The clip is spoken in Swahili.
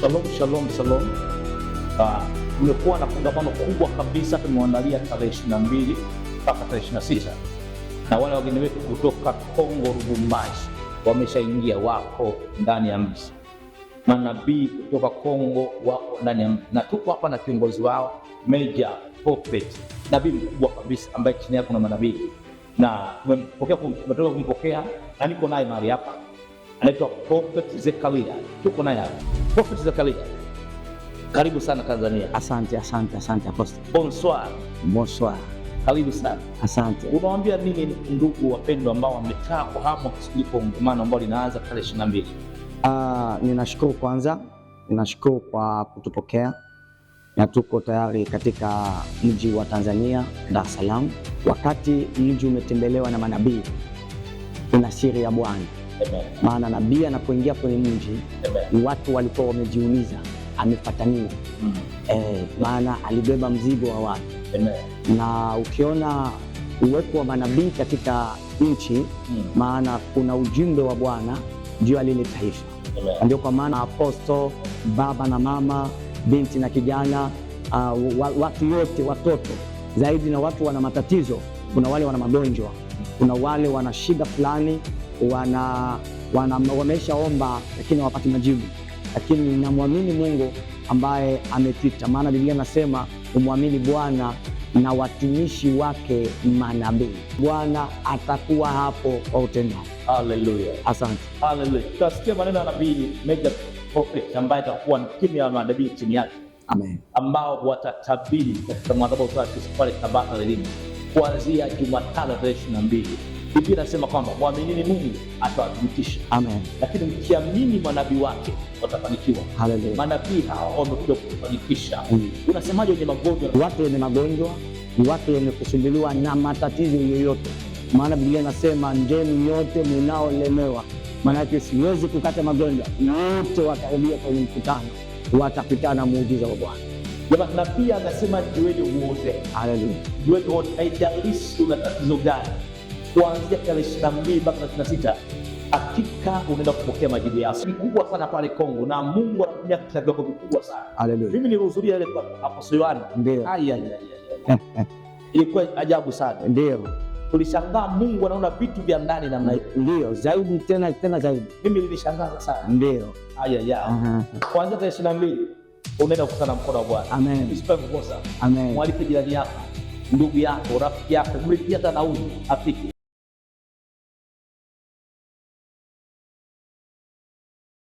Shalom, shalom, shalom. Tumekuwa na kongamano kubwa kabisa, tumeandalia tarehe 22 mpaka tarehe 26, na wale wageni wetu kutoka Kongo Lubumbashi wameshaingia, wako ndani ya mji. Manabii kutoka Kongo wako ndani ya mji, na tuko hapa na kiongozi wao Major Prophet, nabii mkubwa kabisa ambaye chini yake kuna manabii, na tumetoka kumpokea na niko naye mahali hapa. Anaitwa Prophet Zekaria. Tuko naye hapa. Prophet Zekaria, karibu sana Tanzania. Asante Apostle. Bonsoir. Bonsoir. Karibu sana. Asante. Unawaambia nini ndugu wapendwa ambao wamekaa kwa hamu kusudi kongamano ambalo linaanza tarehe 22? Ninashukuru kwanza, ninashukuru kwa kutupokea, na tuko tayari katika mji wa Tanzania, Dar es Salaam. Wakati mji umetembelewa na manabii, kuna siri ya Bwana. Maana nabii anapoingia kwenye mji, watu walikuwa wamejiuliza amefuata nini? Maana alibeba mzigo wa watu. Na ukiona uwepo wa manabii katika nchi, maana kuna ujumbe wa Bwana juu ya lile taifa. Ndio kwa maana aposto, baba na mama, binti na kijana, watu wote, watoto zaidi, na watu wana matatizo. Kuna wale wana magonjwa, kuna wale wana shida fulani, wameshaomba lakini hawapati majibu, lakini namwamini Mungu ambaye amepita. Maana Biblia inasema umwamini Bwana na watumishi wake manabii, Bwana atakuwa hapo kwa utendao. Haleluya. Asante. Haleluya. Tutasikia maneno ya nabii Major Prophet ambaye atakuwa ni timu ya manabii chini yake. Amen. Ambao watatabiri katika madhabahu pale Tabata Elimu kuanzia Jumatano tarehe 22. Biblia inasema kwamba mwaminini Mungu atawathibitisha. Amen. Lakini mkiamini manabii wake watafanikiwa. Haleluya. Manabii hao wamekuja kufanikisha. Unasemaje wenye magonjwa? Watu wenye magonjwa ni watu wenye kusumbuliwa na matatizo yoyote. Maana Biblia inasema njeni yote mnaolemewa. Maana yake siwezi kukata magonjwa, wote watarudia kwenye mkutano, watapitana muujiza wa Bwana. Jamani, na pia anasema jiweni wote. Haleluya. Jiweni wote, haijalishi una tatizo gani. Kuanzia tarehe 22 mpaka 26, hakika unaenda kupokea majibu yako. Ni kubwa sana pale Kongo, na Mungu anatumia katika viwango vikubwa sana. Haleluya. Mimi nilihudhuria ile kwa Apostle Yohana. Ndio. Ilikuwa ajabu sana. Ndio. Tulishangaa Mungu anaona vitu vya ndani namna hiyo. Ndio, zaidi tena zaidi. Mimi nilishangaa sana. Ndio. Kuanzia tarehe 22 unaenda kukutana mkono wa Bwana. Amen. Usipange kukosa. Amen. Mwalike jirani yako, ndugu yako, rafiki yako, mlipia hata nauli afike.